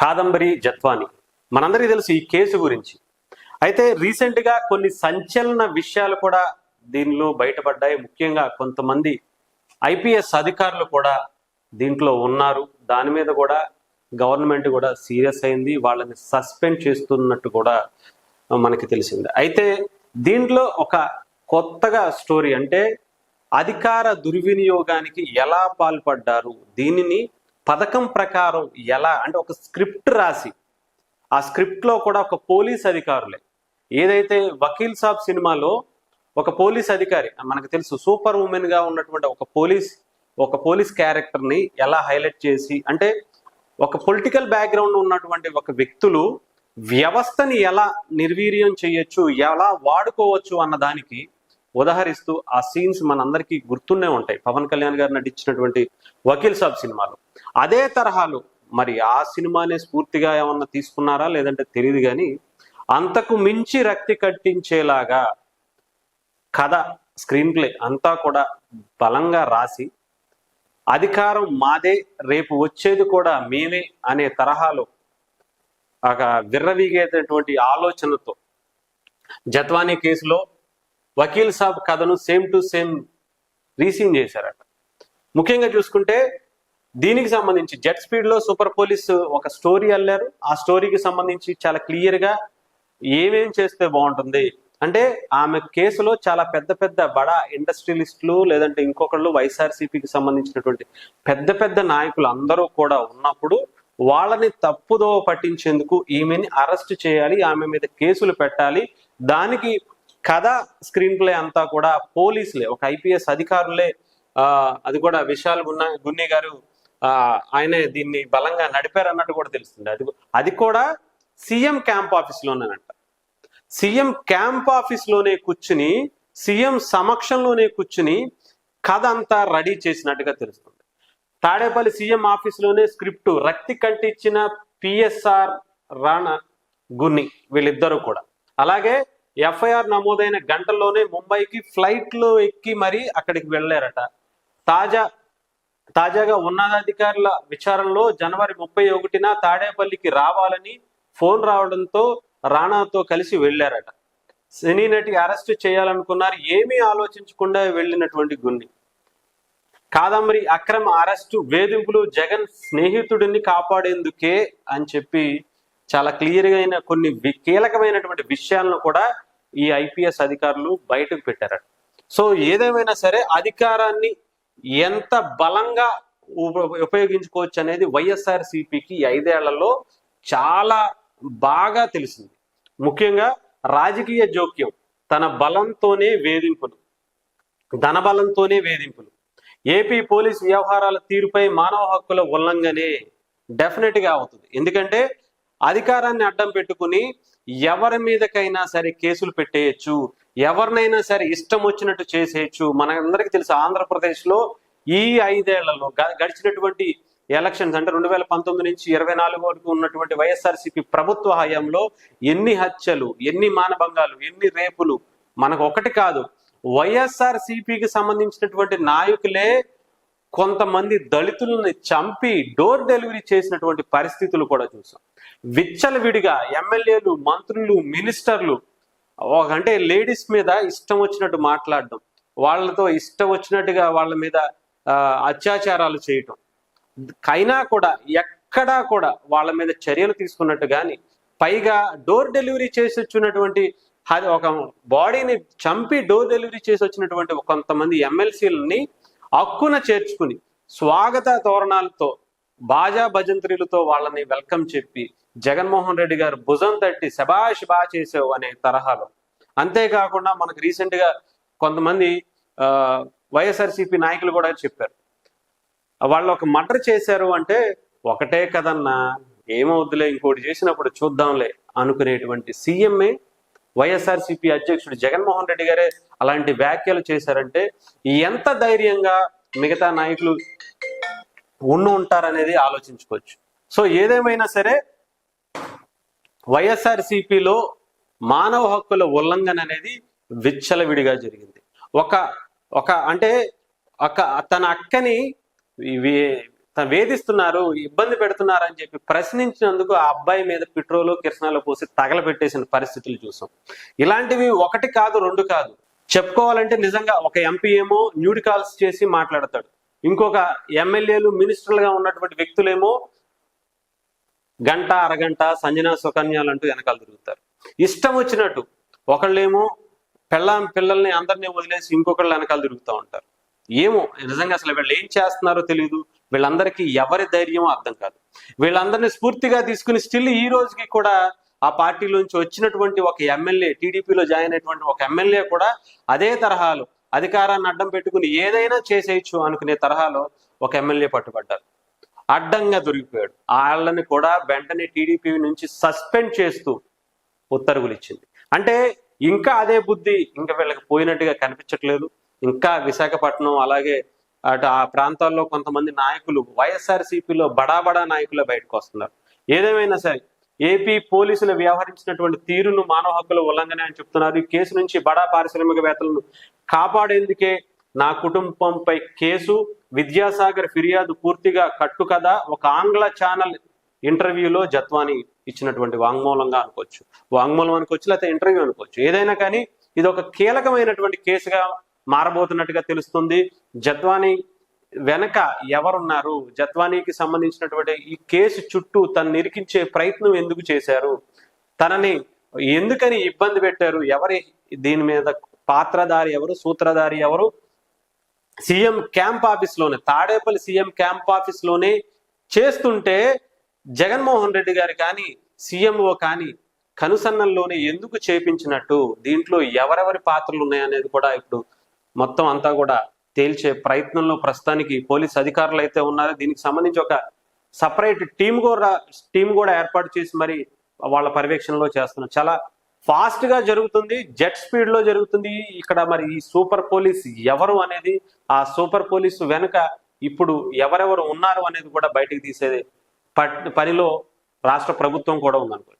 కాదంబరి జత్వాని. మనందరికీ తెలుసు ఈ కేసు గురించి. అయితే రీసెంట్గా కొన్ని సంచలన విషయాలు కూడా దీనిలో బయటపడ్డాయి. ముఖ్యంగా కొంతమంది ఐపీఎస్ అధికారులు కూడా దీంట్లో ఉన్నారు. దాని మీద కూడా గవర్నమెంట్ కూడా సీరియస్ అయింది. వాళ్ళని సస్పెండ్ చేస్తున్నట్టు కూడా మనకి తెలిసింది. అయితే దీంట్లో ఒక కొత్తగా స్టోరీ, అంటే అధికార దుర్వినియోగానికి ఎలా పాల్పడ్డారు, దీనిని పథకం ప్రకారం ఎలా, అంటే ఒక స్క్రిప్ట్ రాసి ఆ స్క్రిప్ట్లో కూడా ఒక పోలీస్ అధికారులే, ఏదైతే వకీల్ సాబ్ సినిమాలో ఒక పోలీస్ అధికారి మనకు తెలుసు, సూపర్ ఉమెన్ గా ఉన్నటువంటి ఒక పోలీస్ క్యారెక్టర్ని ఎలా హైలైట్ చేసి, అంటే ఒక పొలిటికల్ బ్యాక్గ్రౌండ్ ఉన్నటువంటి ఒక వ్యక్తులు వ్యవస్థని ఎలా నిర్వీర్యం చేయొచ్చు, ఎలా వాడుకోవచ్చు అన్న దానికి ఉదాహరిస్తూ ఆ సీన్స్ మనందరికీ గుర్తున్నే ఉంటాయి. పవన్ కళ్యాణ్ గారు నటించినటువంటి వకీల్ సాబ్ సినిమాలో అదే తరహాలో, మరి ఆ సినిమానే స్ఫూర్తిగా ఏమన్నా తీసుకున్నారా లేదంటే తెలియదు, కానీ అంతకు మించి రక్తి కట్టించేలాగా కథ, స్క్రీన్ ప్లే అంతా కూడా బలంగా రాసి, అధికారం మాదే, రేపు వచ్చేది కూడా మేమే అనే తరహాలో ఒక విర్రవీగేటటువంటి ఆలోచనతో జత్వానీ కేసులో వకీల్ సాబ్ కథను సేమ్ టు సేమ్ రీసీన్ చేశారట. ముఖ్యంగా చూసుకుంటే దీనికి సంబంధించి జెట్ స్పీడ్ లో సూపర్ పోలీస్ ఒక స్టోరీ అల్లారు. ఆ స్టోరీకి సంబంధించి చాలా క్లియర్ గా ఏమేం చేస్తే బాగుంటుంది అంటే, ఆమె కేసులో చాలా పెద్ద పెద్ద బడా ఇండస్ట్రియలిస్టులు లేదంటే ఇంకొకళ్ళు వైఎస్ఆర్సీపీకి సంబంధించినటువంటి పెద్ద పెద్ద నాయకులు అందరూ కూడా ఉన్నప్పుడు వాళ్ళని తప్పుదో పట్టించేందుకు ఈమెని అరెస్ట్ చేయాలి, ఆమె మీద కేసులు పెట్టాలి. దానికి కథ, స్క్రీన్ ప్లే అంతా కూడా పోలీసులే, ఒక ఐపీఎస్ అధికారులే, అది కూడా విశాల్ గున్ని గారు ఆయనే దీన్ని బలంగా నడిపారు అన్నట్టు కూడా తెలుస్తుంది. అది కూడా సీఎం క్యాంప్ ఆఫీస్ లోనేనంట. సీఎం క్యాంప్ ఆఫీస్ లోనే కూర్చుని, సీఎం సమక్షంలోనే కూర్చుని కథ అంతా రెడీ చేసినట్టుగా తెలుస్తుంది. తాడేపల్లి సీఎం ఆఫీస్ లోనే స్క్రిప్ట్ రక్తి కంటించిన పిఎస్ఆర్ రాణా గున్ని వీళ్ళిద్దరూ కూడా, అలాగే ఎఫ్ఐఆర్ నమోదైన గంటల్లోనే ముంబైకి ఫ్లైట్ లో ఎక్కి మరీ అక్కడికి వెళ్ళారట. తాజాగా ఉన్నతాధికారుల విచారణలో జనవరి 31న తాడేపల్లికి రావాలని ఫోన్ రావడంతో రాణాతో కలిసి వెళ్ళారట. సినీ నటి అరెస్ట్ చేయాలనుకున్నారు, ఏమీ ఆలోచించకుండా వెళ్ళినటువంటి గున్ని. కాదంబరి అక్రమ అరెస్టు, వేధింపులు జగన్ స్నేహితుడిని కాపాడేందుకే అని చెప్పి చాలా క్లియర్గా అయిన కొన్ని కీలకమైనటువంటి విషయాలను కూడా ఈ ఐపీఎస్ అధికారులు బయటకు పెట్టారట. సో ఏదేమైనా సరే అధికారాన్ని ఎంత బలంగా ఉపయోగించుకోవచ్చు అనేది వైఎస్ఆర్సీపీకి 5 ఏళ్లలో చాలా బాగా తెలిసింది. ముఖ్యంగా రాజకీయ జోక్యం, తన బలంతోనే వేధింపులు, ధన బలంతోనే వేధింపులు. ఏపీ పోలీస్ వ్యవహారాల తీరుపై మానవ హక్కుల ఉల్లంఘనే డెఫినెట్ గా అవుతుంది. ఎందుకంటే అధికారాన్ని అడ్డం పెట్టుకుని ఎవరి మీదకైనా సరే కేసులు పెట్టేయచ్చు, ఎవరినైనా సరే ఇష్టం వచ్చినట్టు చేసేయచ్చు. మనందరికీ తెలుసు ఆంధ్రప్రదేశ్ లో ఈ 5 ఏళ్లలో గడిచినటువంటి ఎలక్షన్స్, అంటే 2019 నుంచి 24 వరకు ఉన్నటువంటి వైఎస్ఆర్సీపీ ప్రభుత్వ హయాంలో ఎన్ని హత్యలు, ఎన్ని మానభంగాలు, ఎన్ని రేపులు, మనకు ఒకటి కాదు, వైఎస్ఆర్సీపీకి సంబంధించినటువంటి నాయకులే కొంతమంది దళితులని చంపి డోర్ డెలివరీ చేసినటువంటి పరిస్థితులు కూడా చూసాం. విచ్చలవిడిగా ఎమ్మెల్యేలు, మంత్రులు, మినిస్టర్లు అంటే లేడీస్ మీద ఇష్టం వచ్చినట్టు మాట్లాడడం, వాళ్ళతో ఇష్టం వచ్చినట్టుగా వాళ్ళ మీద అత్యాచారాలు చేయటం, అయినా కూడా ఎక్కడా కూడా వాళ్ళ మీద చర్యలు తీసుకున్నట్టు కానీ, పైగా డోర్ డెలివరీ చేసి వచ్చినటువంటి ఒక బాడీని చంపి డోర్ డెలివరీ చేసి వచ్చినటువంటి కొంతమంది ఎమ్మెల్సీలని హక్కున చేర్చుకుని స్వాగత తోరణాలతో, బాజా భజంత్రీలతో వాళ్ళని వెల్కమ్ చెప్పి జగన్మోహన్ రెడ్డి గారు భుజం తట్టి శబాష్ బా చేసావు అనే తరహాలో. అంతేకాకుండా మనకు రీసెంట్ గా కొంతమంది వైఎస్ఆర్సీపీ నాయకులు కూడా చెప్పారు, వాళ్ళు ఒక మర్డర్ చేశారు అంటే ఒకటే కదన్నా, ఏమవుద్దులే, ఇంకోటి చేసినప్పుడు చూద్దాంలే అనుకునేటువంటి సీఎంఏ వైఎస్ఆర్సీపీ అధ్యక్షుడు జగన్మోహన్ రెడ్డి గారే అలాంటి వ్యాఖ్యలు చేశారంటే ఎంత ధైర్యంగా మిగతా నాయకులు ఉంటారనేది ఆలోచించుకోవచ్చు. సో ఏదేమైనా సరే వైఎస్ఆర్సీపీలో మానవ హక్కుల ఉల్లంఘన అనేది విచ్చలవిడిగా జరిగింది. ఒక అంటే తన అక్కని తను వేధిస్తున్నారు, ఇబ్బంది పెడుతున్నారు అని చెప్పి ప్రశ్నించినందుకు ఆ అబ్బాయి మీద పెట్రోలు కిరసనాలు పోసి తగలబెట్టేసిన పరిస్థితులు చూసాం. ఇలాంటివి ఒకటి కాదు, రెండు కాదు. చెప్పుకోవాలంటే నిజంగా ఒక ఎంపీ ఏమో న్యూడ్ కాల్స్ చేసి మాట్లాడతాడు, ఇంకొక ఎమ్మెల్యేలు మినిస్టర్లుగా ఉన్నటువంటి వ్యక్తులేమో గంట అరగంట సంజనా సుకన్యాలు అంటూ వెనకాల తిరుగుతారు. ఇష్టం వచ్చినట్టు ఒకళ్ళేమో పిల్లల్ని అందరినీ వదిలేసి ఇంకొకళ్ళు వెనకాల తిరుగుతూ ఉంటారు. ఏమో నిజంగా అసలు వీళ్ళు ఏం చేస్తున్నారో తెలియదు. వీళ్ళందరికీ ఎవరి ధైర్యమో అర్థం కాదు. వీళ్ళందరినీ స్ఫూర్తిగా తీసుకుని స్టిల్ ఈ రోజుకి కూడా ఆ పార్టీలోంచి వచ్చినటువంటి ఒక ఎమ్మెల్యే, టీడీపీలో జాయిన్ అయినటువంటి ఒక ఎమ్మెల్యే కూడా అదే తరహాలో అధికారాన్ని అడ్డం పెట్టుకుని ఏదైనా చేసేయచ్చు అనుకునే తరహాలో ఒక ఎమ్మెల్యే పట్టుబడ్డారు. అడ్డంగా దొరికిపోయాడు. వాళ్ళని కూడా వెంటనే టీడీపీ నుంచి సస్పెండ్ చేస్తూ ఉత్తర్వులు ఇచ్చింది. అంటే ఇంకా అదే బుద్ధి ఇంకా వీళ్ళకి పోయినట్టుగా కనిపించట్లేదు. ఇంకా విశాఖపట్నం అలాగే అటు ఆ ప్రాంతాల్లో కొంతమంది నాయకులు వైఎస్ఆర్సీపీలో బడా నాయకులు బయటకు వస్తున్నారు. ఏదేమైనా సరే ఏపీ పోలీసులు వ్యవహరించినటువంటి తీరును మానవ హక్కుల ఉల్లంఘన అని చెప్తున్నారు. ఈ కేసు నుంచి బడా పారిశ్రామికవేత్తలను కాపాడేందుకే నా కుటుంబంపై కేసు, విద్యాసాగర్ ఫిర్యాదు పూర్తిగా కట్టుకథ, ఒక ఆంగ్ల ఛానల్ ఇంటర్వ్యూలో జత్వానీ ఇచ్చినటువంటి వాంగ్మూలంగా అనుకోవచ్చు, లేకపోతే ఇంటర్వ్యూ అనుకోవచ్చు. ఏదైనా కానీ ఇది ఒక కీలకమైనటువంటి కేసుగా మారబోతున్నట్టుగా తెలుస్తుంది. జత్వానీ వెనక ఎవరున్నారు, జత్వానీకి సంబంధించినటువంటి ఈ కేసు చుట్టూ తను నిరికించే ప్రయత్నం ఎందుకు చేశారు, తనని ఎందుకని ఇబ్బంది పెట్టారు, ఎవరి దీని మీద పాత్రధారి ఎవరు, సూత్రధారి ఎవరు, సీఎం క్యాంప్ ఆఫీస్లోనే, తాడేపల్లి సీఎం క్యాంప్ ఆఫీస్లోనే చేస్తుంటే జగన్మోహన్ రెడ్డి గారు కానీ సీఎంఓ కానీ కనుసన్నల్లోనే ఎందుకు చేపించినట్టు, దీంట్లో ఎవరెవరి పాత్రలు ఉన్నాయనేది కూడా ఇప్పుడు మొత్తం అంతా కూడా తేల్చే ప్రయత్నంలో ప్రస్తుతానికి పోలీస్ అధికారులు అయితే ఉన్నారు. దీనికి సంబంధించి ఒక సపరేట్ టీం కూడా ఏర్పాటు చేసి మరి వాళ్ళ పర్యవేక్షణలో చేస్తున్నారు. చాలా ఫాస్ట్ గా జరుగుతుంది, జెట్ స్పీడ్ లో జరుగుతుంది. ఇక్కడ మరి ఈ సూపర్ పోలీస్ ఎవరు అనేది, ఆ సూపర్ పోలీసు వెనుక ఇప్పుడు ఎవరెవరు ఉన్నారు అనేది కూడా బయటికి తీసేది పనిలో రాష్ట్ర ప్రభుత్వం కూడా ఉందనుకో.